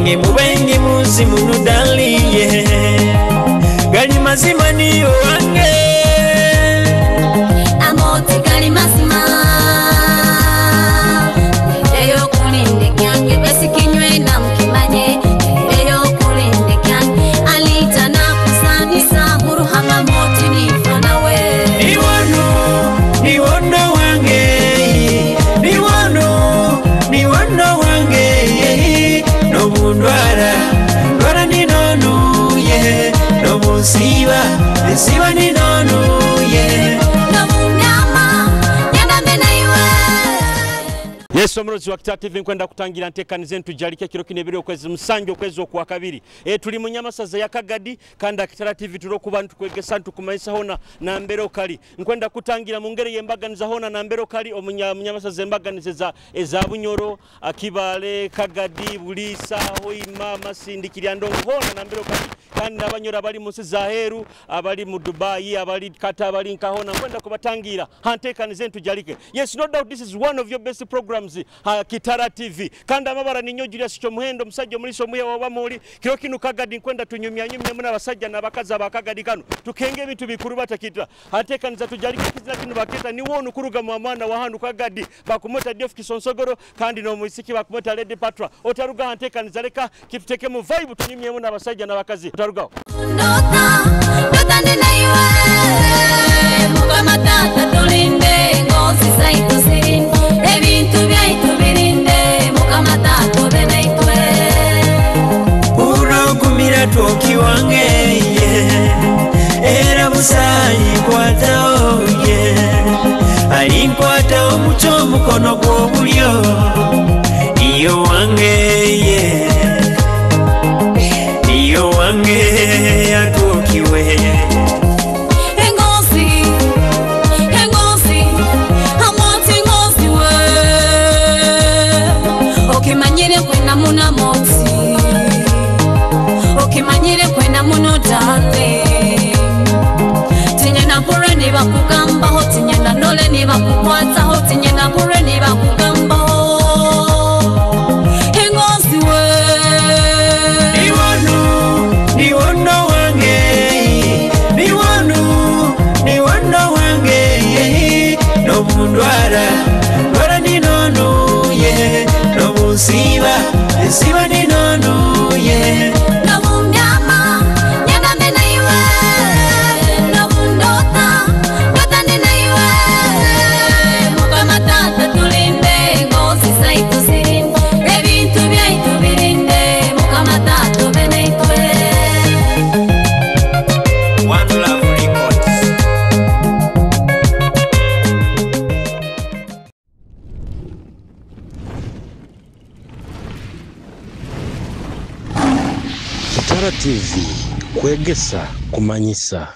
wange mubengi muzi muno daliye gali mazima niyo wange amoti gali mazima eyo kulinde kyange besi kinywe na mkimanye eyo kulinde kyange alita na kusanisa muruhama moti nifana we ni wano wange ni wano wange no mundwara ndwara ni nonu ye no musiba siba ni nonu ye no munyama nyanda mena iwe. Yes, omulozi wa Kitara TV nkwenda kutangira ntekanize Tujarike kiro kinebiri okwezi musanjo okwezi okwa kabiri. Tuli mu Nyamasaza ya Kagadi kanda Kitara TV tulokuba Kwegesa Kumanyisa hona na mbero kali. Nkwenda kutangira mu ngeri yembaganiza hona na mbero kali Nyamasaza embaganiza eza Bunyoro, Kibale, Kagadi, Bulisa, Hoima, Masindikira ndongo hona na mbero kali. Kandi abanyoro abali mu Zaheru, abali mu Dubai, abali Kata, abali nkahona nkwenda kubatangira hantekanize Tujarike. Yes, no doubt this is one of your best programs. Kitara TV kanda amabara ninyo Julius Chomuhendo musajja muliso muya wabamuli kiro kinu Kagadi nkwenda tunyumya nyumya muna basajja nabakaza bakagadi kanu tukenge bintu bikuru batakitwa hatekaniza Tujarike kizina kinu baketa ni wonu kuruga mu amana wa hanu Kagadi bakumota Diof Kisonsogoro kandi no muisiki bakumota Lady Patra otaruga hatekaniza leka kituteke mu vibe tunyumye muna basajja nabakazi otaruga Nota nena iwe muga matata tulinde ngozi saitu sirin ebintu byaitu birinde muga matata bene itwe uragumira toki wange era musayi kwata oye alinkwata omucho mukono gw'obulyo iyo wange iyo wange atokiwe engozi amoti ngozi we okimanyire kwena muna moti okimanyire kwena muno dale tinyena pure ni bakugambaho tinyena nole ni bakukwataho tinyena pure ni bakugambaho engozi we ni wano wange no mundwara ndwara ni nonu ye no musiba siba ni nonu ye no munyama nyanda mena iwe no mundota ndota nena iwe muga matata tulinde ngozi saitu sirin ebintu byaitu birinde muga matata bene itwe. One Love Records. Kitara TV Kwegesa Kumanyisa.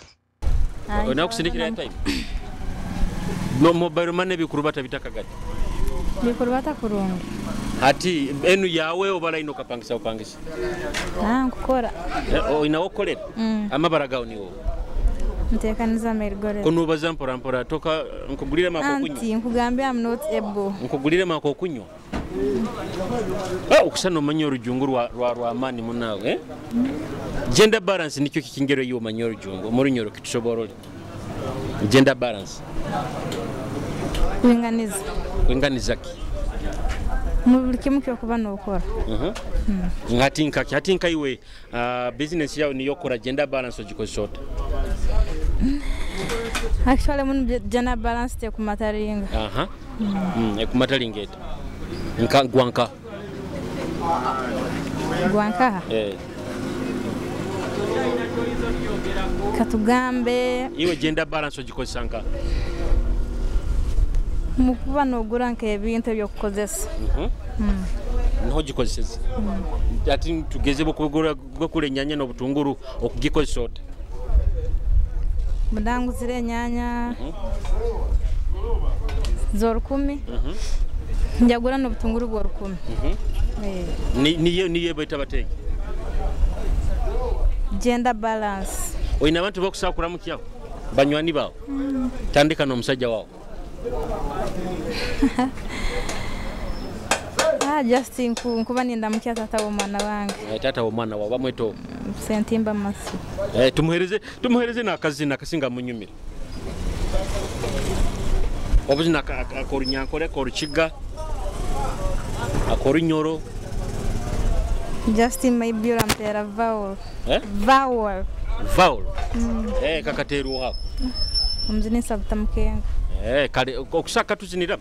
Onakusindikira time. No mobile money bikuru bata bitaka gati. Bikuru bata kurunga. Ati enu yawe obala ino kapangisa upangisa. Nkukora. Inawokolera. Amabara gawo niwo. Ntekaniza merigore. Kunubaza mpora toka nkugulire mako kunywa. Anti nkugambye I'm not able. Nkugulire mako kunywa. Okusana omanya orujungu rwa amani munawe gender balance nikyo kikingero yo omanya orujungu omurunyoro kitusoborole gender balance kuinganiza ki mu buli kimu kyokuba n'okora hatinka iwe business yawe niyo kora gender balance ogikozesa actually mun gender balance te kumataringa ekumataringa eta nka gwanka katugambe iwe gender balance ogikozesa nka mukuba nogura nka ebintu ebyokukozesa niho gikozeseza ati tugeze bokugura enyanya n'obutunguru okugikozesa ota mudanguzire enyanya z'orukumi njagura n'obutunguru bw'orukumi niye baita batege gender balance oyina abantu bakusakura mukyawo banywani bawo tandika n'omusajja wawo just nkuba nindamukia tata w'omwana wange. Tata w'omwana wawe bamweto Sentimba Masi. Tumuhereze nakazina kasinga munyumira. Obuzina akorinyankore korukiga. Akorinyoro. Just maybe urampera vowel. Vowel. Vowel. Kakateru ha. Umzini sabutamukenga. Kale okusaka tuzinira.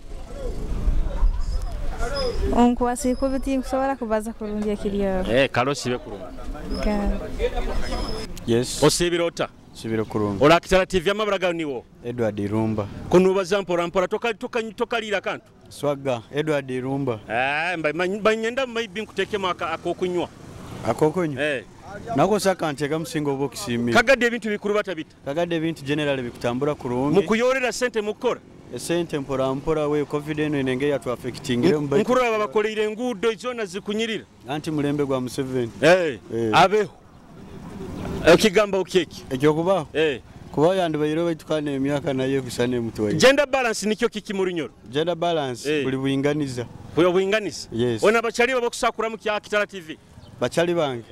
Onko asikubiti kusobora kubaza kurungi kiriyo. Kalo sibe kurungi. Yes. Osibirota. Sibiro kurungi. Ola Kitara TV amabaraga niwo. Edward Rumba. Kunubaza mpora tokalira kantu. Swaga Edward Rumba. Banyenda maybe nkutekemo akokunywa. Akokunywa. Nako saka nteka musingo bo kisimira. Kagadi ebintu bikuru batabita. Kagadi ebintu general bikutambura kurungi. Mukuyorera sente mukora. Sente mpora we confident enenge ya to affecting remba. Nkuru abakoleire ngudo izona zikunyirira. Anti mulembe gwa Museveni. Abeho. Okigamba okeki. Ekyo kuba? Kuba yandi bayiro bitukane emyaka naye kusane mutwe. Gender balance nikyo Kiki muri nyoro. Gender balance buli buinganiza. Buinganiza. Yes. Ona bachali bakusakura mu kya Kitara TV. Bachali bange.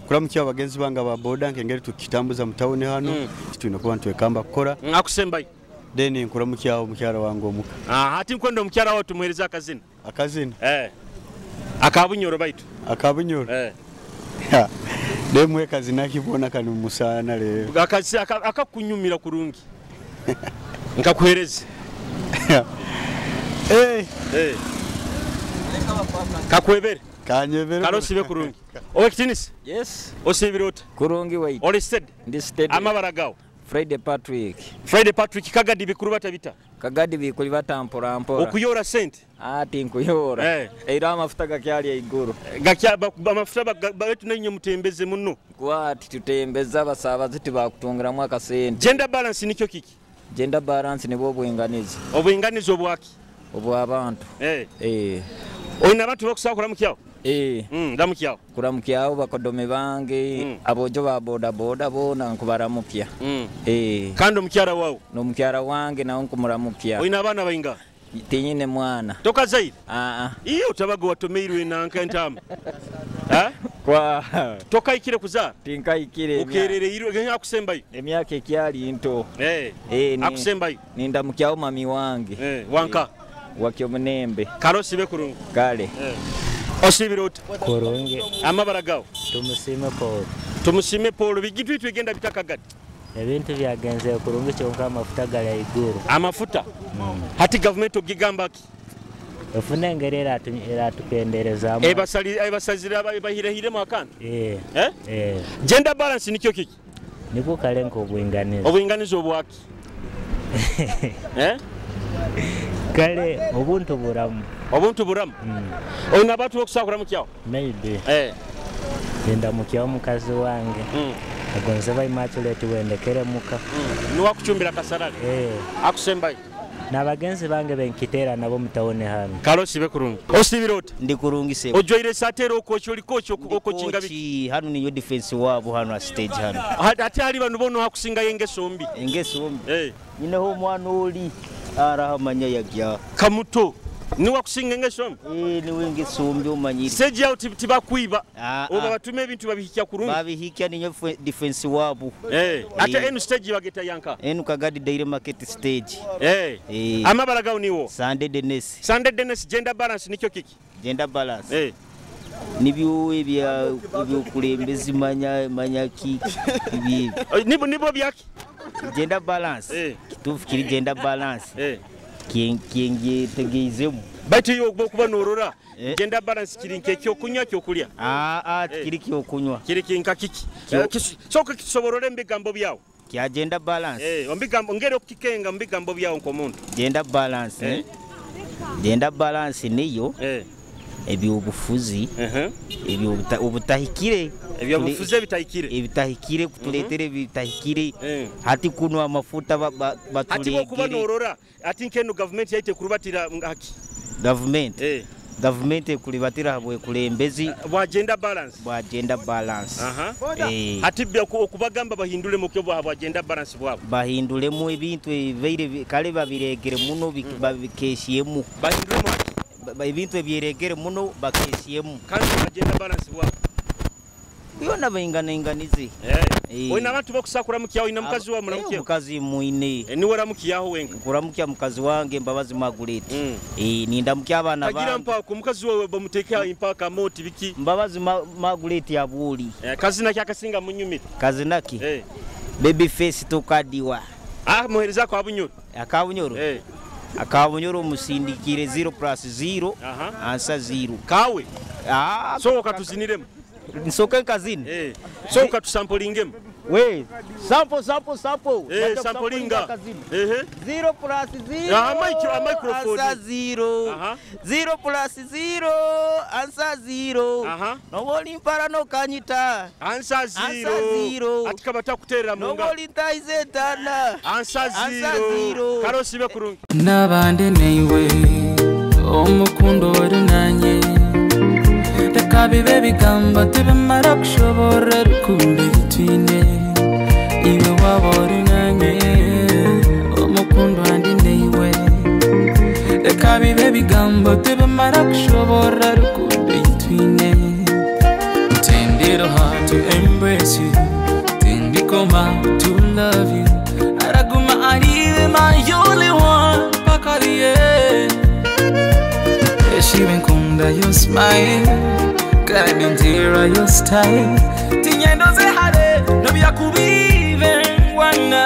Kuramukiya abagenzi banga ba boda ngengeri tukitambuza mutawone hano. Kituna kuba ntwekamba kukora. Akusembayi. Then nkuramukiya omukyara wange omuka. Hati nkwenda omukyara wawe tumuhereza akazina. Akazina? Akabunyoro baitu. Akabunyoro? Demwe kazina kibona kanu musana lero. Akakunyumira kurungi. Nkakuhereze. Kakwebere. Kanyebere. Kalo sibe kurungi. Owe kitinisi? Yes. Osibirota. Kurungi wait. Oli steady? Ndi steady. Amabaragawo. Friday Patrick Kagadi bikuru batabita. Kagadi bikuri batampora. Okuyora sente. Ati nkuyora. Era amafuta gakyali iguru. Gakya amafuta bawetu nanyo mutembeze muno. Kwati tutembeza basabazi tibakutungira mwaka sente. Gender balance nikyo Kiki? Gender balance nibo bwinganizi. Obwinganizi obwaki? Obwabantu. Oyina abantu bakusakura mukyawo? Ndamukyawo. Kuramukyawo bakodome bange abojo ba boda bona nkubaramukya. Kandi omukyara wawo? N'omukyara wange nawo nkumuramukya. Oyina abaana bayinga? Tinyine mwana. Tokazaire? Iyo tabago watomeirwe nanka ntama. Kwa tokaikire kuzara? Tinkaikire. Ukerere iro ganya akusembayo? Emyaka ekyali nto. Akusembayo? Nindamukyawo mami wange. Wanka? Wakyo munembe. Kalo sibe kurungi. Kale. Osibirota. Kurungi. Amabaragawo. Tumusime Paul bigitu twigenda bitakagadi. Ebintu byagenze kurungi cyonka amafuta gali iguru. Amafuta. Hati government ogigamba ki? Ofuna ngerera tukendereza. Ebasazira bahirehire mwakana. Gender balance nikyo Kiki? Niko kalenko obwinganizo. Obwinganizo obwaki? Kale obuntu buramu. Obuntu buramu? Oyina abantu bokusakura mukyawo? Maybe. Nda mukyawo mukazi wange. Agonze immaculate wendekere muka. Nuwakuchumbira kasarali? Akusembayo? Nabagenzi bange benkitera nabo mutawone hano. Kalo sibe kurungi. Osibirota? Ndi kurungi sebo. Ojoire satero okocho likocho okokinga biki. Hano niyo defense wabo hano a stage hano. Ati ali bantu bono hakusinga yenge sombi. Nyine ho mwana oli arahamanya yagya. Kamuto. Ni wakusinga nge sombi? Ni wenge sombi umanyiri. Seji yao tibakuiba. Oba batume ebintu babihikya kurungi. Babihikya niyo defense wabo. Ate enu stage bageta yanka. Enu Kagadi Dairy Market stage. Amabaragawo niwo. Sunday Dennis. Gender balance nikyo Kiki? Gender balance. Nibyo ebyo kulembezi manya Kiki. Nibo byaki? Gender balance. Tufikiri gender balance. Kienge tegezemu. Bati yo kuba norora. Gender balance kirinke kyokunywa kyokulya. Kiri kyokunywa. Kiri kinka Kiki. Soko kisoborole mbigambo byawo. Kya gender balance. Ombigambo ngere okukikenga mbigambo byawo nkomuntu. Gender balance. Gender balance niyo. Ebyobufuzi. Obutahikire. Ebyobufuzi bitahikire kutuletere bitahikire. Hati kuno amafuta batulegere. Ati kuba norora. Ati nkeno government yaite kurubatira haki. Government kulibatira habwe kulembezi bwa gender balance. Hati bya okubagamba bahindule mukyo bwa gender balance bwabo. Bahindule mu ebintu ebeire kale babiregere muno babikeshyemu. Bahindule mu ebintu ebyeregere muno bakesyemu kandi agenda balance bwa byona bayinganize oyina abantu bokusakura mukiyaho ina mukazi wa munamukiyaho mukazi muine niwe ramukiyaho wenga kuramukya mukazi wange Mbabazi Maguleti ninda mukya abana bange agira mpa ku mukazi wawe bamutekea impaka moti biki Mbabazi Maguleti abuli kazina kyakasinga munyumira kazina ki baby face Tukadiwa muhereza kwa Bunyoro akabunyoro akabunyoro musindikire 0+0 ansa 0 kawe so katuziniremo nsoke kazini so katusamplingemo we sample samplinga 0+0 microphone ansa 0 0+0 ansa 0 noboli mpara no kanyita ansa 0 atikabata kuterera munga noboli ntaize tana ansa 0 karo sibe kurungi nabande neiwe omukundo orinanye Kabibe bigamba tebimara kushobora rukundo bitwine iwe wabori nange omukundo andi neiwe Kabibe bigamba tebimara kushobora rukundo bitwine Tend it hard to embrace you Then become out to love you Araguma ariwe my only one Pakalie She kunda your smile Karabintira your style Tinyendo ze hale Nobi ya kubive wana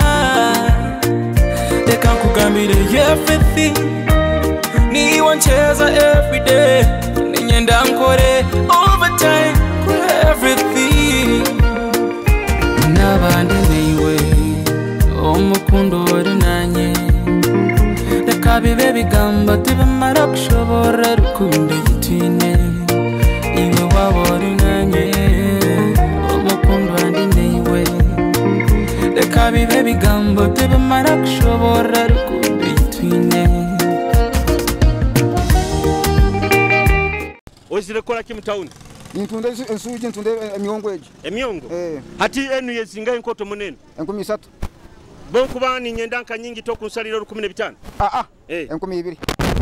Deka kugambire everything Ni wancheza everyday Ninyenda nkore overtime Kure everything Nabande neiwe Omukundo orinanye Deka bibe bigamba tibimara kushobora rukundo yitwine Iwe wabori nange omukundo andi neiwe Deka bibe bigambo tebimara kushobora rukundo yitwine Ozire kola ki mutawuni Ntunde ensuji ntunde emyongo ejo emyongo hati enu yezinga enkoto munene 13 bonkubani nyendanka nyingi tokunsalira 15 12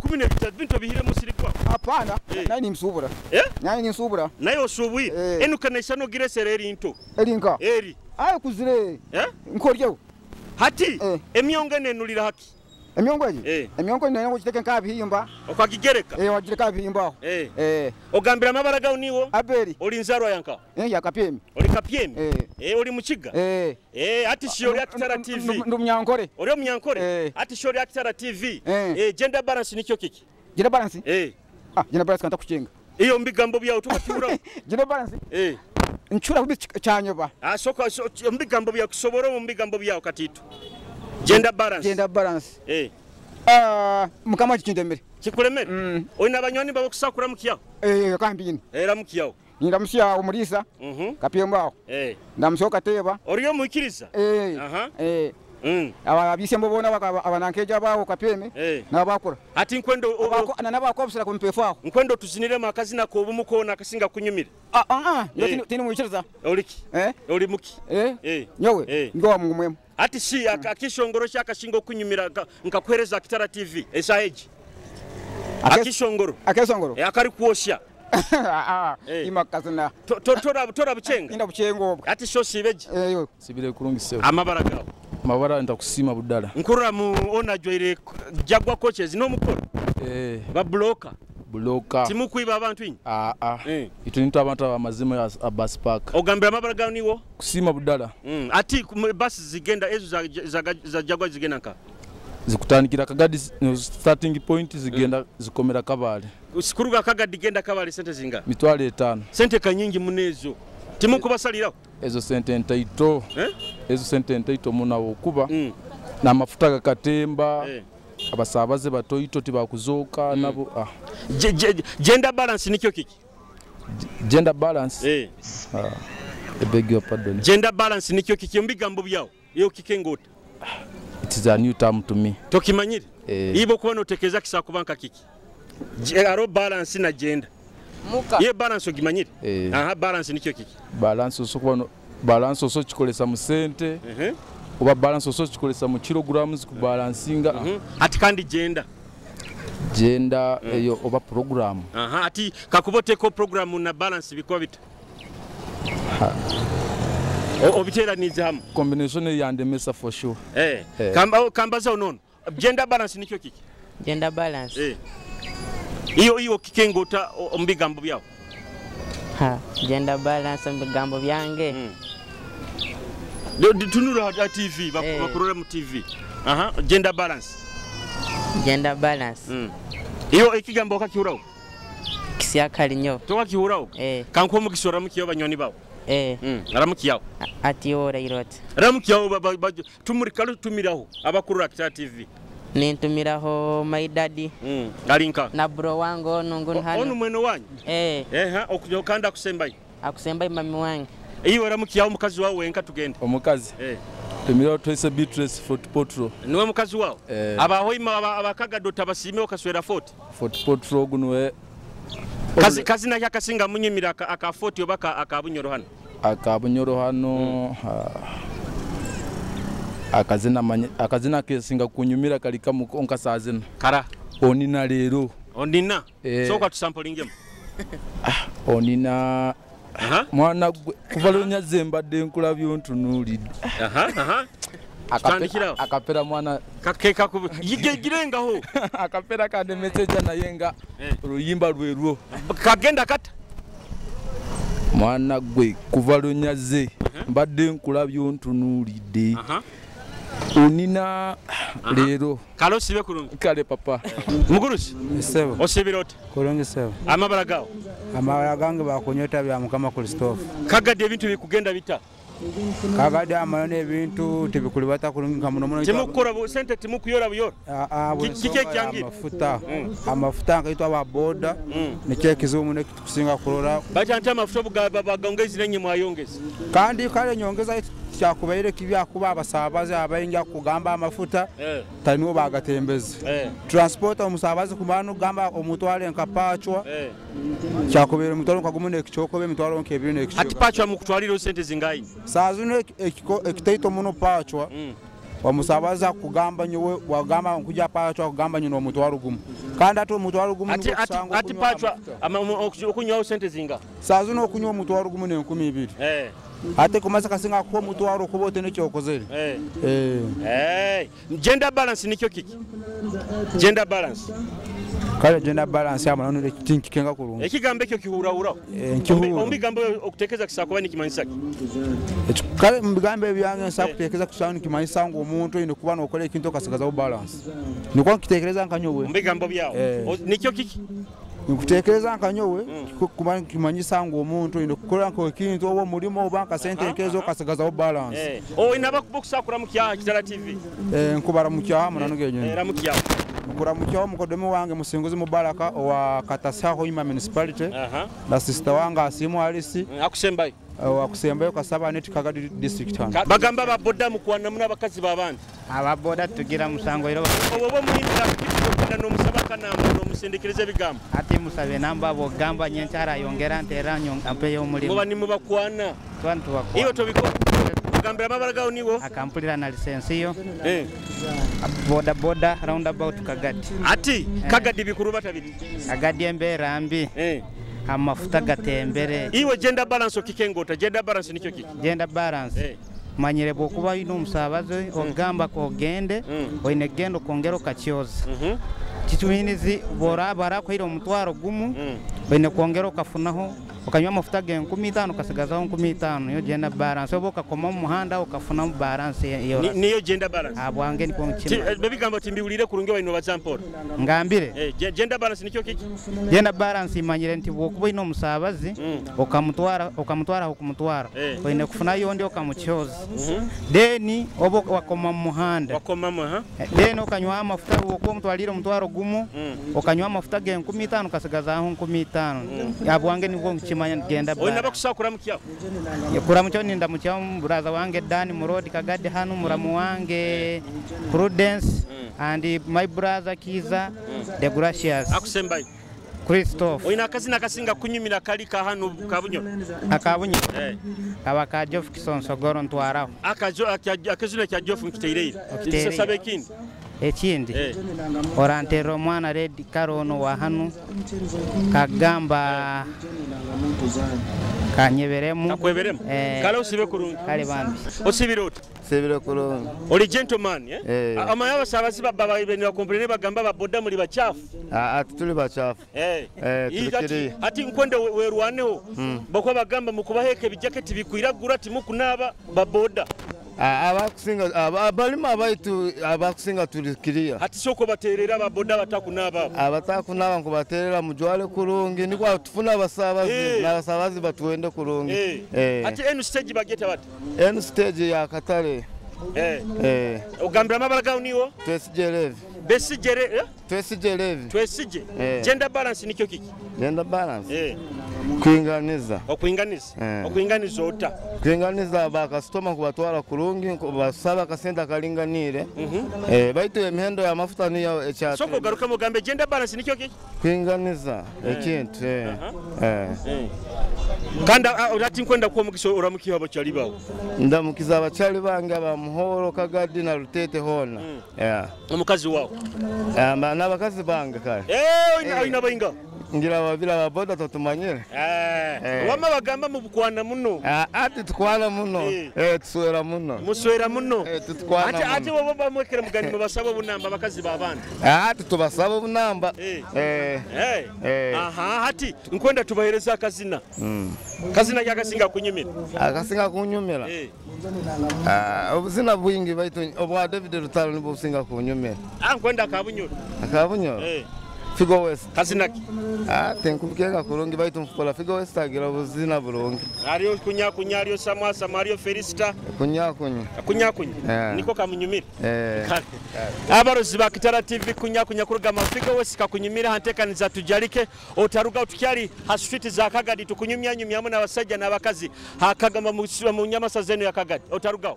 12 bintu bihire musirikwa hapana nani msubura nani msubura nayo subuye enu kanisha no giresere eri into erinka eri ayo kuzire nkoryeho hati emyongo nenulira haki emyongo eje emyongo nene ngo kiteke nkabihimba okagigereka wagireka bihimba ogambira amabaraga uniwo aberi oli nzarwa yanka yakapyemi oli kapyemi oli mukiga ati shori ya Kitara TV ndumyankore oli omyankore ati shori ya Kitara TV gender balance nikyo kiki gender balance gender balance kanta kuchenga iyo mbigambo byawo tukacyura gender balance nchura kubi chanyoba soko mbigambo bya kusobora mu mbigambo byawo katitu gender balance mukama chindemere kikulemere oyina abanyoni babo kusakura mukiyaho kambini era mukiyaho nindamusya umulisa kapyembaho ndamusoka teba oriyo muikiriza ababise mbobona abanankeja bawo kapyeme nabakura ati nkwendo nabakobusira kumpefaho nkwendo tuzinire makazi nako obumukona akasinga kunyumira tini muichiriza oliki oli muki nyowe ndo mwemu ati si akishongoro cyakashingo kunyumira nkakwereza Kitara TV esaheji akishongoro akari kuosha imakazina tora bucenga inda bucengo ati sho sibeje sibire kurungiseho amabara gawo mabara ndakusima budala nkura mu ona joire jagwa coaches no mukora ba bloka timu kuiba abantu inyi itunito abantu abamazima ya bus park ogambira amabara gawo niwo kusima budala ati bus zigenda ezo za jagwa zigenda nka zikutanikira Kagadi starting point zigenda zikomera Kabale usikuruga Kagadi genda Kabale sente zinga mitwale 5 sente kanyingi munezo timu kubasaliraho ezo sente entaito ezo sente entaito munawo kuba na mafuta gakatemba abasabaze batoito tibakuzoka nabo gender balance nikyo kiki gender balance beg your pardon gender balance nikyo kiki mbigambo byawo yo kikengota it is a new term to me tokimanyire ibo kubona utekeza kisa kubanka kiki aro balance na gender ye balance ogimanyire balance nikyo kiki balance osokubona balance oso kikolesa mu sente oba balance oso kikolesa mu kilograms ku balancinga ati kandi gender gender eyo oba program. Aha, ati kakuboteko program na balance biko bita. Obitera nizi hamu. Combination yandemesa for sure. Kambaza unono. Gender balance nikyo kiki? Gender balance. Iyo kikengota ombigambo byao. Gender balance ombigambo byange. Tunura TV bakurora mu TV. Aha, gender balance. Gender balance. Iyo ikigambo kakihuraho. Kisiakali nyo. Toka kihuraho. Kanko mukisora mukiyo banyoni bawo. Aramukiyaho. Ati ora irote. Aramukiyaho tumurikalu tumiraho abakurura Kitara TV. Nintumiraho my daddy. Galinka. Na bro wangu nungu hano. Onu mweno wanyu? Okanda kusembai. Akusembai mami wangu. Iyo aramukiyaho mukazi wawe wenka tugende. Omukazi. Tumiraho twese Beatrice Fort Potro. Niwe mukazi wawe? Abahoima abakagado tabasime okaswera Fort. Fort Potro gunwe. Kazi na yakasinga munyimira aka Fort obaka akabunyoro hano. Akabunyoro hano akazina kesinga kunyumira kalika mukonka sazina. Kara. Onina lero. Onina. So kwa tusampling Onina. Mwana kuvalonya zemba de nkula byontunulide. Akapera mwana kakeka ku yigirenga ho. Akapera kande message na yenga ruyimba rweruo. Kagenda kata. Mwana gwe kuvalonya ze mbadde nkula byontunulide. Onina lero kalo sibe kurungi kale papa mugurusi sebo osibirota kurungi sebo amabara gawo gange bakunyota bya mukama Christophe Kagadi ebintu bikugenda bita Kagadi amayone ebintu tibikulibata kurungi kamuno muno timukora bo sente timukuyora buyora kike kyangi amafuta ngaitwa ba boda nike kizumu ne kusinga kurora bajanta amafuta bagongezi nenye mwayongeza kandi kale nyongeza cyakubaire kibya kuba abasabaze abayinja kugamba amafuta taniwo bagatembeza transport omusabaze kumanu gamba omutwale nkapachwa cyakubere mutwalo kagumune kichokobe mutwalo nkebine kichokobe ati pachwa mukutwalira sente zingayi sazune ekitaito muno pachwa wamusabaza kugamba nyowe wagamba nkujya pachwa kugamba nyino omutwalo gumu kandi ato omutwalo gumu ati pachwa okunywa sente zinga sazune okunywa omutwalo gumu ne 12 ate kumaza kasinga ko mutwaro kubote ne cyokozere gender balance nikyo kiki gender balance kale gender balance amana no tinki kenga kurunga ekigambe kyo kihura ombigambe okutekeza kisakobani kimanyisa kale mbigambe byange nsa kutekeza kusana kimanyisa ngo omuntu ine kuba no kole ikintu kasagaza balance niko kitekereza nkanyowe mbigambo byao nikyo kiki nkutekereza nkanyowe kuba kimanyisa ngo omuntu ine kukola nko ikintu obo mulimo banka sente kezo kasagaza balance inaba kubusakura mu kya Kitara TV nkubara mu kya hamana no genyo ramukya mukura mu kya mukodome wange musinguzi mubaraka wa Katasaho ima municipality na sister wanga asimu alisi akusembayo wakusembayo kasaba net Kagadi district hano bagamba baboda mukwana muna bakazi babandi ababoda tugira musango iro obo muhindira kugenda no musabaka namwe no musindikirize bigamba ati musabe namba abo gamba nyenchara yongera nteranyo ampeyo mulimo muba nimubakwana twantu wako iyo tobiko gambira mabara gawo niwo akampulira na license iyo boda roundabout Kagadi ati Kagadi bikuruba tabiti Kagadi embera ambi amafuta gatembere iwe gender balance okikengota gender balance nikyo kiki gender balance manyire bokuba ino musabaze ogamba ko gende oine gendo kongero kachyoza kituminizi bora barako iro mutwaro gumu oine kongero kafunaho ukanywa amafuta ge 15 kasagazaho 15 yo gender balance oboka koma mu muhanda ukafuna mu balance iyo niyo gender balance abwange ni konchima bebigamba timbiulire kurunge waino bazampora ngambire gender balance nikyo kiki gender balance imanyire nti bokuba ino musabazi ukamutwara hukumutwara oine kufuna yondi ukamuchoza deni obo wakoma mu muhanda wakoma deni ukanywa amafuta uko mutwalire mutwaro gumu ukanywa amafuta ge 15 kasagazaho 15 abwange ni kimanya genda ba oina bakusakura mukya yakura mucyo ninda mucyo brother wange Dani Murodi Kagadi hanu muramu wange Prudence and my brother Kiza the gracious akusembai Christophe oina kazi nakasinga kunyumira kali ka hanu kabunyo akabunyo kabaka Jof Kisonso goro ntwaraho akazuna kya Jof nkiteire sabe kindi ekindi orantera omwana red karono wa hanu kagamba kanyeberemu kakweberemu kale osibe kurungi kale bambi osibire oti sibire kurungi oli gentleman amayaba sabazi baba ibeni komplene bagamba baboda muri bachafu tuli bachafu tulikiri ati nkwende werwaneho bako bagamba mukubaheke bijaketi bikwiragura timukunaba baboda abakusinga abalima abaitu abakusinga tulikiriya ati soko baterera baboda batakunaba abatakunaba ngo baterera mujwale kurungi niko tufuna abasabazi n'abasabazi batuwende kurungi ati enu stage bageta bati enu stage ya Katare ugambira amabala gawo niwo twesijereve besijere twesijereve twesije gender balance nikyo kiki gender balance kuinganiza okuinganiza ota kuinganiza bakasitoma kubatwara kurungi basaba kasenda kalinganire baitu emihendo ya mafuta niyo ekyatu soko garuka mugambe gender balance nikyo kiki kuinganiza ekintu kanda urati nkwenda kwa mugiso uramukiha abachali bawo ndamukiza abachali bange abamuhoro Kagadi na Rutete hona omukazi wawo n'abakazi bange kale ina bayinga ngira babira baboda totumanyire wama bagamba mu bukwana muno ati tukwana muno tuswera muno muswera muno tutukwana ati wobo bamwekera mugani mubasaba bunamba bakazi babandi ati tubasaba bunamba hati nkwenda tubahereza akazina kazina yakasinga kunyumira akasinga kunyumira obuzina bwingi baitu obwa David Rutalo nibo businga kunyumira nkwenda akabunyoro Figo West kazinaki tenkubikeka kurungi baitu mfukola Figo West agira buzina bulungi ariyo kunya ariyo samwasa Mario Felista kunya niko kamunyumira abarozi ba Kitara TV kunya kuruga Figo West kakunyumira hantekaniza Tujarike otaruga utukyali ha street za Kagadi tukunyumyanyumyamu n'abasajja n'abakazi hakagama mu nyamasa zenu ya Kagadi otaruga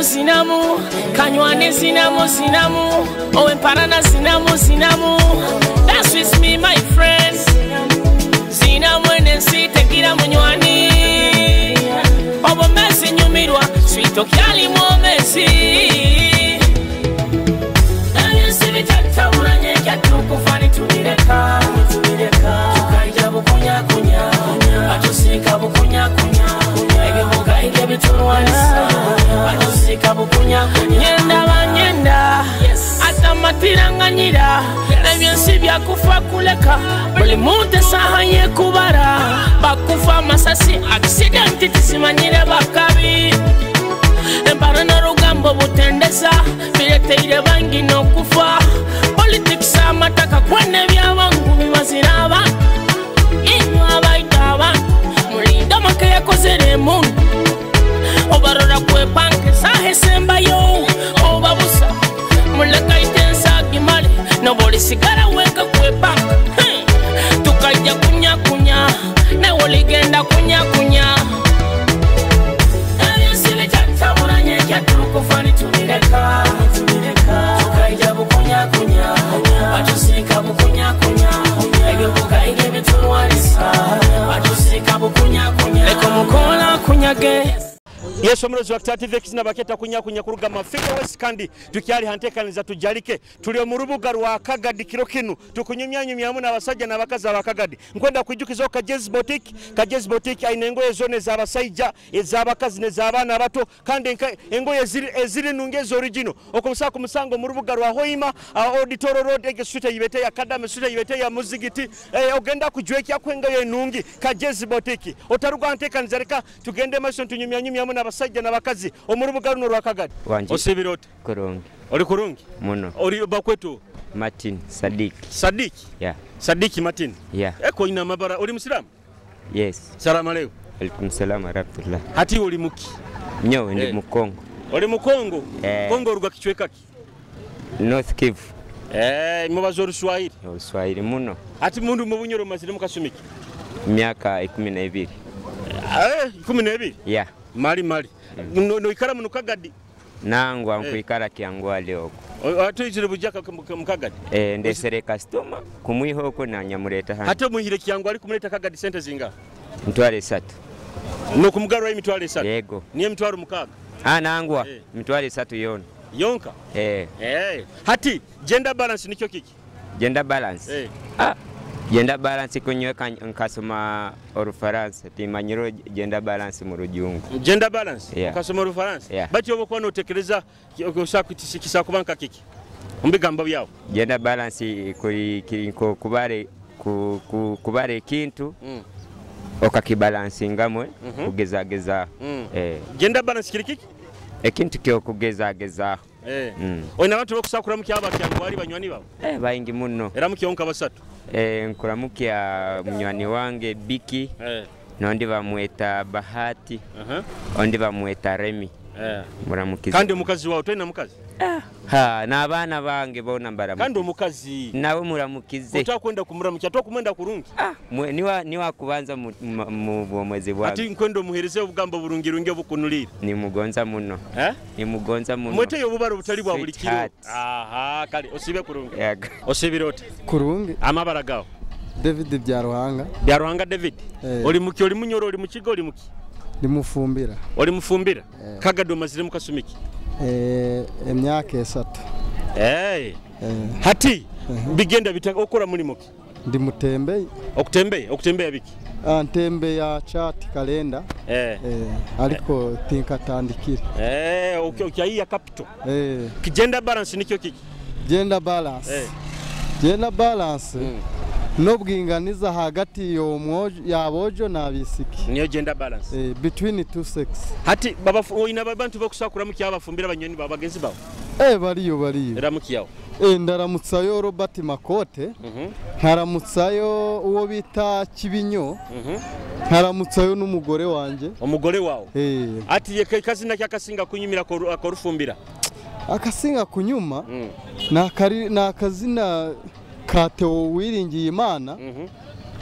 Zinamu, kanywane zinamu, owemparana zinamu, that's with me my friends. Zinamu enensi tekira munywani, obo mesi nyumirwa, swito kyali mwomesi. Nanyusi vitata uranye kya tukufani tumireka, tukaija bukunya, atusika bukunya, ebivuga ige bitunwanisa. Nyenda atamatiranganyira ebyensi byakufa kuleka buli muntu esaha ye kubara bakufa amasasi accident tisimanyire bakabi empara n'orugambo butendesa bireteire bangi n'okufa politics amataka kwene byabangu bibazira abantu inywa abaita abantu mulinda make yakozere emuntu obarora kwepanke sahe sembayo obabusa muleka itensa gimale noboli sigara weka kwepanka tukajja kunya newoligenda kunya ebisile kyatabulanye kyatukufani tumireka tukajja bukunya batusika bukunya ebibuga ige bitunwanisa batusika bukunya leko mukola kunyage Yesu mrozi wa Kitara TV kizina baketa kunya kuruga Figo West kandi tukyali hantekaniza Tujarike tuli mu rubuga rwa Kagadi kirokinu tukunyumyanyumyamu n'abasajja n'abakazi ba Kagadi nkwenda kwijukiza Kagezi boutique ainengo ezone za basajja ezabakazi nezabana bato kandi engo eziri nungezo original okumsa ku musango mu rubuga rwa Hoima Auditor Road egesuite yibete ya Kadame suite yibete ya Muzigiti ogenda kujwekya kwenga yenungi Kagezi boutique otaruga hantekaniza reka tugende maso tunyumyanyumyamu n'abasajja n'abakazi omurubuga runo rwa Kagadi osibirote kurungi oli kurungi muno oli bakwetu Martin Sadik Sadiki Martin eko ina mabara oli musiramu yes salamu alaykum alaikum salam rahmatullah hati oli muki nyo ndi mukongo oli mukongo kongo ruga kichweka ki North Kivu mubazo Oluswahili muno hati mundu mu bunyoro masire mukasumiki myaka 12 12 mali no ikara mu Kagadi nangwa nkuikara kyangwale oko atuyizire bujaka mu Kagadi ndesere customer kumwiho ko na nyamureta hano hata muhire kyangwale kumuleta Kagadi center zinga ntware 3 Nokumugaro emitwalo 3. Yego. Niye mitwalo 6. Nangwa mitwalo 3 yona. Yonka? Hati gender balance nikyo kiki? Gender balance. Gender balance kunyweka nkasoma Olufaransa timanyiro gender balance mu Rujungu. Gender balance? Nkasoma Olufaransa? Bati obokuba notekereza kisa kubanka kiki? Mbigamba byawo. Gender balance kubare kintu okakibalansi ngamwe kugezageza. Gender balance kiri kiki? Ekintu kyo kugezageza. Oyina abantu bokusakura mu kyaba kyangu bali banywani bawo? Bayingi muno. Era mu kyonka basatu. Nkuramukia munywani wange Biki. Nondi bamweta Bahati. Ondi bamweta Remi. Muramukiza. Kandi omukazi wawo toyina mukazi? N'abaana bange bona mbaramukiza. Kandi omukazi nawe muramukize. Otakwenda kumuramukia tokumenda kurungi. Niwa kubanza mu bwomwezi bwange. Ati nkwendo muhereze obugamba burungirunge bukunulira. Ni mugonza muno. Ni mugonza muno. Mwete yobubaro butali bwa buli kiro. Kale osibe kurungi. Osibirota. Kurungi. Amabara gawo. David Byaruhanga. Byaruhanga David. Oli muki oli munyoro oli mukigo oli muki? Ndi mufumbira. Oli mufumbira? Kagadi mazire mukasumiki. Emyaka 3. Hati bigenda bitanga okora muri muki? Ndi mutembeye. Okutembeye biki? Ntembe ya chat kalenda. Aliko tinkatandikire. Okay ya capital. Gender balance nikyo kiki? Gender balance. Gender balance. Nobwinganiza hagati yabojo n'abisiki. Niyo gender balance. Between two sex. Hati oyina babantu bokusakura mu kyabafumbira abanyoni babagenzi bawo? Bariyo. Era mukiyawo. Ndaramutsayo Robert Makote. Nkaramutsayo uwo bita Kibinyo. Nkaramutsayo n'umugore wanje. Umugore wawo? Ati ye kazina kyakasinga kunyumira akorufumbira. Akasinga kunyuma nakazina Kateo wiringiye Imana.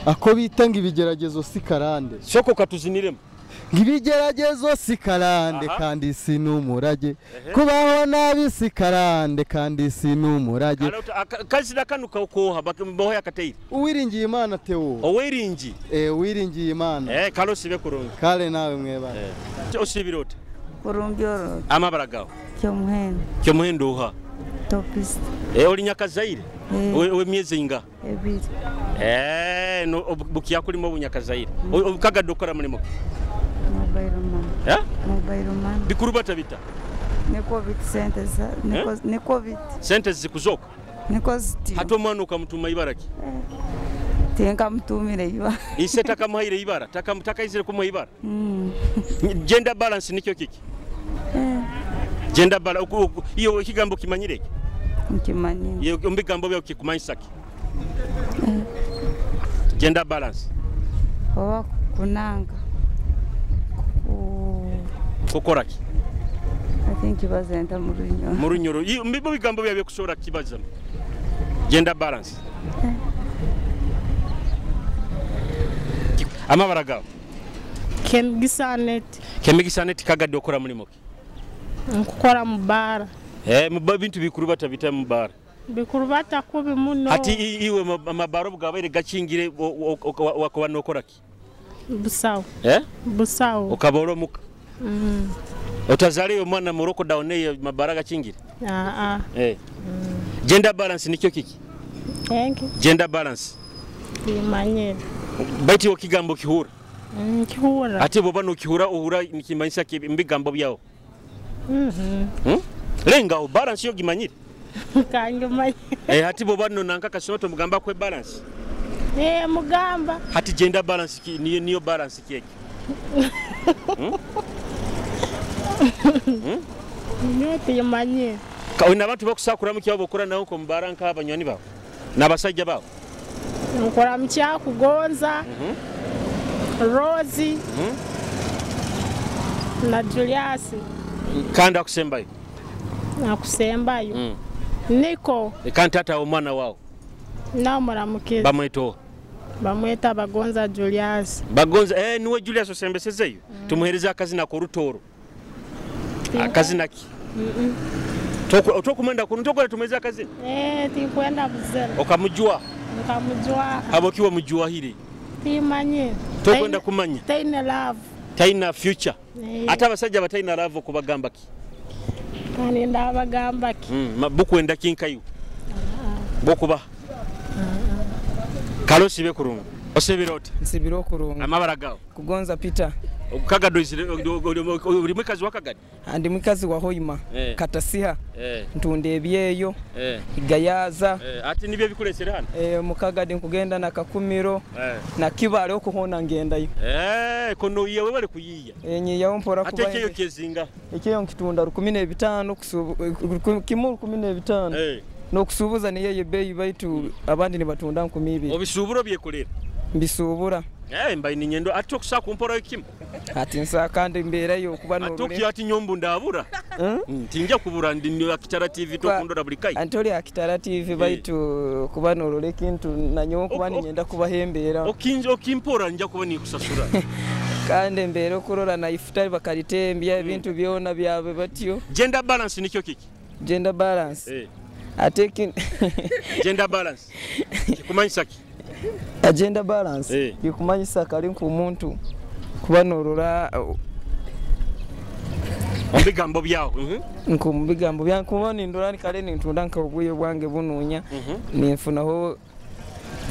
Ako bitanga ibigeragezo sikarande. Soko katuziniremo. Ngibigeragezo sikarande kandi sinumurage. Kubaho nabi sikarande kandi sinumurage. Kazina kanuka ukoha baho yakateye. Uwiringiye Imana Teo. Owiringi? Wiringiye Imana. Kalo sibe kurungi. Kale nawe mweba. Osibirota. Kurungi oro. Amabara gawo. Kyomuhendo uha. Topist. Oli Nyakazaire? We miezi inga? 2. No bukiya kulimo bunyakazaire. Kagadi okora mulimo? Mobile man. Mobile man. Bikuru batabita? Niko bit sentes. Niko bit. Sentes zikuzoka? Niko ziti. Hato mwana ukamutuma ibaraki? Tenga mtumire ibara. Ise takamuhaire ibara? Takaizire kumuha ibara? Gender balance nikyo kiki? Gender balance iyo ikigambo kimanyireke? Mkimanyire. Iyo mbigambo byo Kumanyisa ki? Gender balance. Kunanga. Kokora ki? I think bazenta murunyoro. Murunyoro. Iyo mbibo bigambo byo kushora kibaza. Gender balance. Amabara gawo. Kemigisanet Kagadi okora muri moki? Nkukora mubara. Bintu bikuru batabita mubara. Bikuru batakubi muno. Hati iwe mabaro bwabere gakingire wakoba nokora ki? Busawo. Busawo. Okaboro muka. Otazali omwana Moroko daone mabara gakingire? Gender balance nikyo kiki? Gender balance. Imanyire. Baiti okigambo kihura? Kihura. Ati boba no kihura uhura nikimanyisa ki mbigambo byawo? Lenga o balance yo gimanyire? Kange manyire. Hati boba no nanka kasoto mugamba kwe balance? Mugamba. Hati gender balance ki niyo balance ki? Nyote yamanyire. Kauna abantu bakusakura mu kyabo okora nawo ko mbara nka abanyoni bawo? Nabasajja bawo? Nkora mcha kugonza. Rozi. Na Julius. Kandi akusembayo? Akusembayo. Niko. Kandi tata omwana wawo? Namuramukiza. Bamweto? Bamweta Bagonza Julius. Bagonza niwe Julius osembesezeyo? Tumuhereza akazina ko rutoro. Akazina ki? Otokumenda kunutokole tumeza akazina? Tikwenda buzera. Okamujua? Nkamujua. Abokiwa mujua hili? Timanye. Tokwenda kumanya? Taine love. Taina future. Ate abasajja bataina love kubagamba ki? Kani ndabagamba ki? Bukwenda kinkayu. Bokuba. Kalo sibe kurungu. Osebirota. Nsibiro kurungu. Amabara gawo. Kugonza Peter. Kagadi uri mwikazi wa Kagadi? Andi mwikazi wa Hoima. Katasiha. Ntunde ebyeyo. Igayaza. Ati nibyo bikulesera hano? Mu Kagadi nkugenda na Kakumiro. Na Kibale okuhona ngendayo. Kono yewe bale kuyiya. Nyiya mpora kuba. Ate cyo kezinga. Ekyo nkitunda 15 kusubu kimuru 15. No kusubuza ni yeye bei baitu abandi ni batunda 12. Obisuburo byekolera. Mbisubura. Mbaye ni nyendo ati okusa kumpora ikimu. Ati nsa kandi mbera yo kuba no. Atoki ati nyombu ndabura. Tinja kubura ndi ya Kitara TV to kundora bulikai. Antoli ya Kitara TV baitu kuba no role kintu na nyo kuba ni nyenda kuba hembera. Okimpora nja kuba ni kusasura. Kandi mbere kurora na ifutari bakaritembya ibintu byona byabe batyo. Gender balance nikyo kiki? Gender balance. Ateki gender balance. Kumanyisa ki? Agenda balance. Kumanyisa kali ku muntu kuba norora Obigambo byawo. Nkumbigambo byanku kuba ndorani kale nintunda nkabuye bwange bununya. Ninfunaho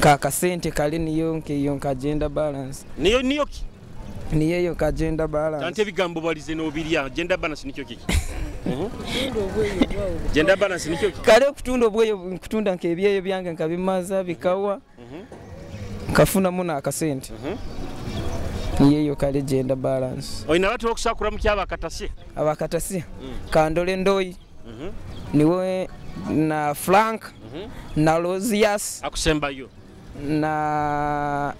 ka kasente kale niyo nkeyo ka gender balance. Niyo ki? Niyo ka gender balance. Tante bigambo balize no biria gender balance nikyo kiki? Gender balance nikyo kiki? Kale kutunda obweyo kutunda nkebyeyo byange nkabimaza bikawa. Kafuna muna akasente. Niyo kale gender balance. Oina watu okusakura mukyaba akatasi. Abakatasi. Kandole ndoi. Niwe na Frank na Lozias akusembayo. Na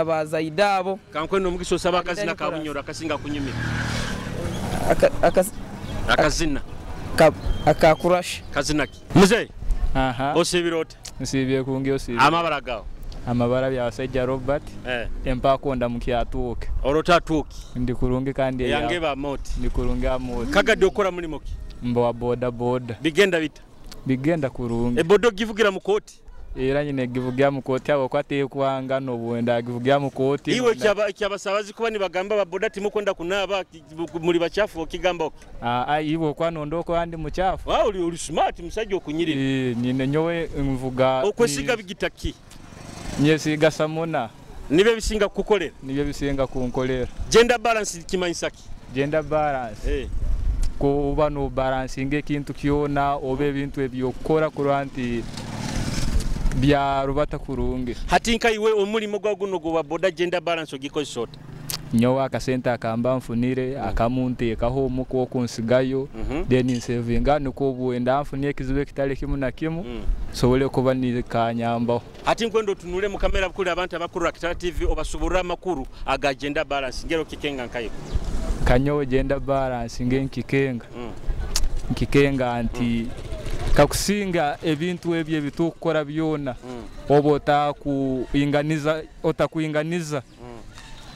bazaidabo kankweno mugiso saba akazina kabunyoro akasinga kunyumira akazina akakurash kazinaki muze osibirota nsibye kungi osibye amabara gawo amabara bya Sajja Robert empako ndamukyatuuke orotatuuki ndi kurungi kandi yange ba moti ndi kurungi amoti Kagadi okora mulimo ki mbo boda bigenda kurungi ebodo givugira mu koti era nyine givugira mu koti abo kwateye kwanga no bwenda givugira mu koti iwe cyabasabazi kuba ni bagamba baboda timukonda kunaba muri bachafu okigamba iwe kwano ndoko andi muchafu uri smart musajja okunyirira nyine nyowe mvuga okwesiga bigitaki nyesiga samona nibe bisinga kukolera nibe bisinga kunkolera gender balance kimanyisaki gender balance kuba no balancing ekintu kyona obe bintu ebyokora kuranti bya rubata kurungi hatinka iwe omulimo gwa guno gwa boda gender balance ogikozota nyowa akasenta akamba mfunire akamunte kaho muko kunsigayo then savinga nuko buenda mfunire kizibe kitale kimu na kimu sobole kuba ni kanyamba hatinkwendo tunule mu kamera kuri abantu abakuru Kitara TV obasubura makuru aga gender balance ngero kikenga nkayo kanyowe gender balance ngenkikenga nkikenga anti kakusinga ebintu ebye bitukora byona obota kuinganiza otakuinganiza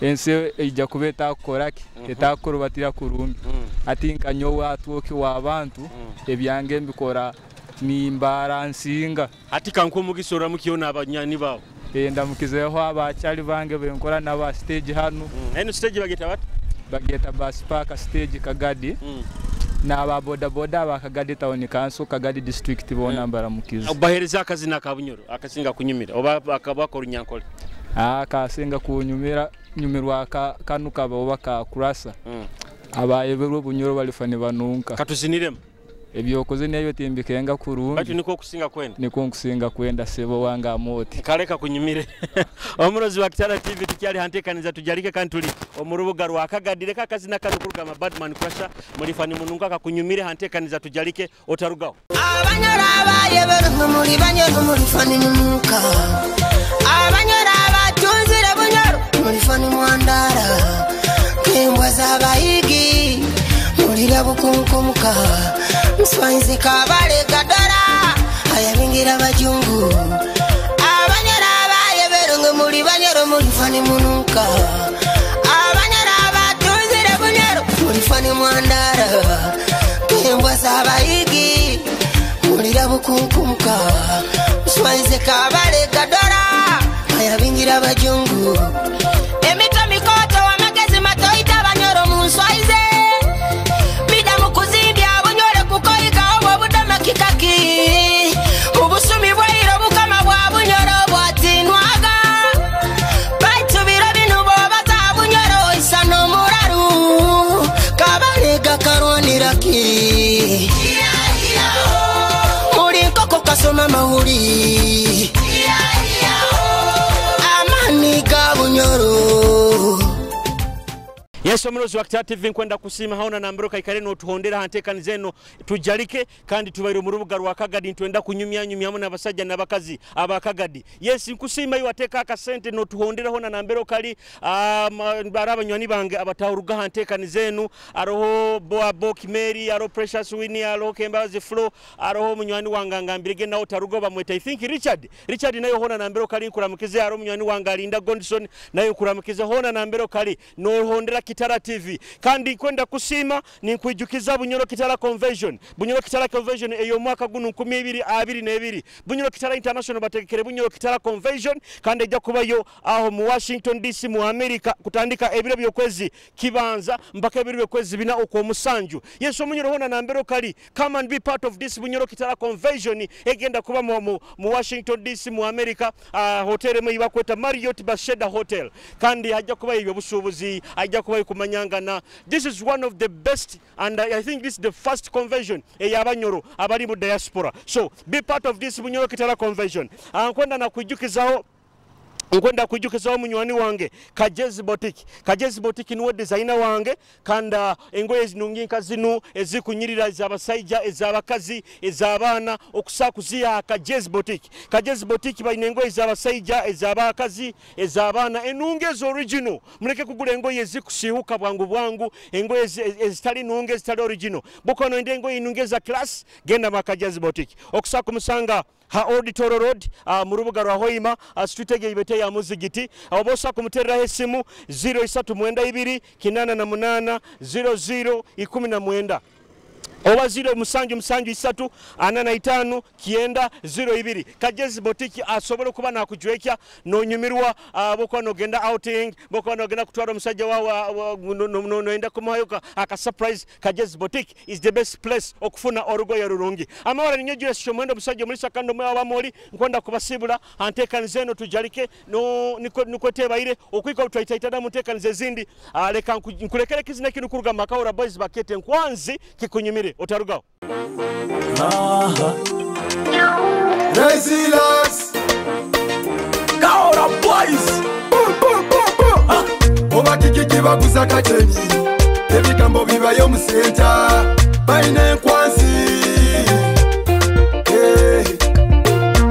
ense ejja kubeta koraki etakoro batira kurungi atinka nyowa atuoki wa abantu ebyange mbikora ni imbaransinga atika nko mugisora mukiona abanyani bawo ndamukizeho abacyali bange benkora na ba stage hano eno stage bageta bat bageta bus park stage Kagadi na ba boda ba Kagadi town kanso Kagadi district bona mbaramukiza obahereza akazina kabunyoro akasinga kunyumira oba akabakora nyankole kasinga kunyumira nyumirwa kanuka baba ka kurasa abayebero bunyoro balifane banunka katuziniremo ebyokoze nayo timbikenga kurungi bati niko kusinga kwenda niko kusinga kwenda sebo wanga moti kaleka kunyumire omurozi wa Kitara TV tukyali hantekaniza tujarike kantuli omurubuga rwa Kagadi leka kazina kanukuruga ma badman crusher mulifani mununga kakunyumire hantekaniza tujarike otarugaho abanyora abayebero muri banyoro mulifani mununka abanyora abatunzire bunyoro mulifani mwandara kembwa zabayigi mulira bukunkomuka Mswanzi kabale kadara ayabingira bajungu abanyara abayebero muri banyoro mulifani munuka abanyara abatunzire bunyoro mulifani mwandara kembwa zabayigi mulira bukunkomuka Mswanzi kabale kadara ayabingira bajungu emito mikoto wa magezi asoma mawuli amani ga bunyoro. Yes, omulozi wa Kitara TV nkwenda kusima haona nambero kaikare no tuhondera hantekani zeno tujarike kandi tubaire mu rubuga rwa Kagadi ntwenda kunyumya hamwe n'abasajja n'abakazi aba Kagadi. Yes, nkusima iwateka akasente no tuhondera hona nambero kali barabanywanyi bange abatahuruga hantekani zenu aroho Boa Kimeri aro Precious Winnie aro Kembazi Flow aroho munywani wanganga mbirege nawo tarugo bamweta I think Richard nayo hona nambero kali nkuramukize aro munywani wanga Linda Gondson nayo kuramukize hona nambero kali no hondera Kitara TV kandi kwenda kusima ni kwijukiza Bunyoro Kitara Convention. Bunyoro Kitara Convention eyo mwaka gunu 2022 Bunyoro Kitara International batekere Bunyoro Kitara Convention kandi ejja kubayo aho mu Washington DC mu America kutandika ebiro byokwezi kibanza mpaka ebiro byokwezi bina uko musanju. Yeso Bunyoro hona nambero kali come and be part of this Bunyoro Kitara Convention egenda kuba mu Washington DC mu America hotel mu ibakweta Marriott Basheda Hotel kandi hajja kuba ibyo busubuzi hajja kuba kumanyangana. This is one of the best and I think this is the first convention eyabanyoro abali mu diaspora. So be part of this Bunyoro Kitara Convention. Kwenda na kujukizaho nkwenda kujukizaho munywani wange Kagezi Boutique niwe designer wange kanda engoye zinunginka zinu ezikunyirira ezabasajja ezabakazi ezabana okusakuziya Kagezi Boutique bayine engoye ezabasajja ezabakazi ezabana enungezo original muleke kugula engoye ezikusihuka bwangu engoye ezitali nunge ezitali original bukono ende engoye inungeza class genda Kagezi Boutique okusaku musanga ha Auditor Road mu rubuga rwa Hoima street ibete ya muzigiti abosa kumuterera hesimu 0392 88 00 19 oba 0 musanju 3 85 kienda 02 Kagezi Boutique asobole kuba nakujwekya nonyumirwa boko nogenda outing boko nogenda kutwara musajja wa noenda kumuhayoka aka surprise. Kagezi Boutique is the best place okufuna orugo ya rurungi amawara ninyoje shomwendo musajja muri sakando mwe abamoli nkonda kubasibula antekani zeno tujarike no nikotebaire okwika utwaitaitana mutekani zindi leka nkulekere kizina kinu kuruga makawura boys bakete nkwanzi kikunyumire otarugao. Resilience Kaora boys Oba Kiki kibaguza kateni ebigambo bibayo mu center baine nkwanzi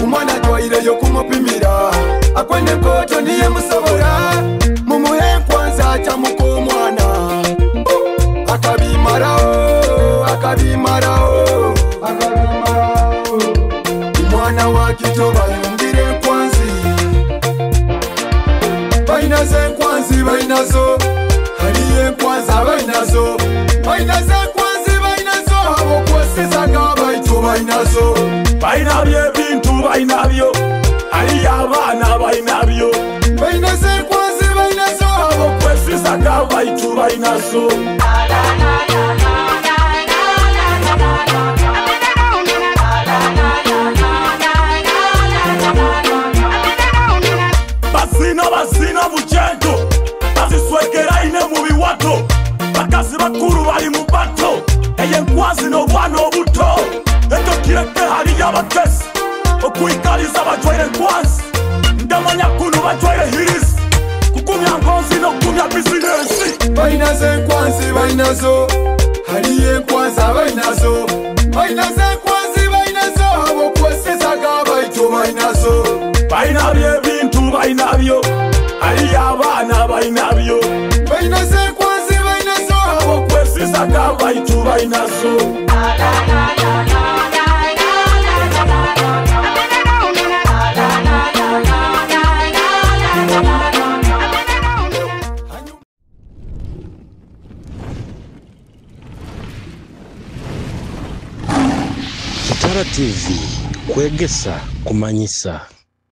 umwana twaire yo kumupimira akwende koto niye musobora mumuhe nkwanza cyamuko umwana akabimarao umwana wa Kitoba yumbire nkwanzi bainaze nkwanzi bainazo hariye nkwanza bainazo abo kweseza ngabaitu bainazo bainabye bintu bainabyo hariye abana bainabyo bainaze nkwanzi bainazo abo kweseza ngabaitu bainazo Basina bujendo baziswekera ine mu biwato bakazi bakuru bali mu bato eye nkwazi no bwana obuto eto kireke hali y'abakesi okuyikaliza bajwaire nkwazi ndamanya kunu bajwaire hirisi kukumya ngonzi no kumya business bainaze nkwazi bainazo haliye nkwaza bainazo abo kweseza gabaitu bainazo bainabye bintu bainabyo hariye abana bainabyo bainaze nkwazi bainazo abo kweseza gabaitu bainazo Kitara TV, Kwegesa, Kumanyisa.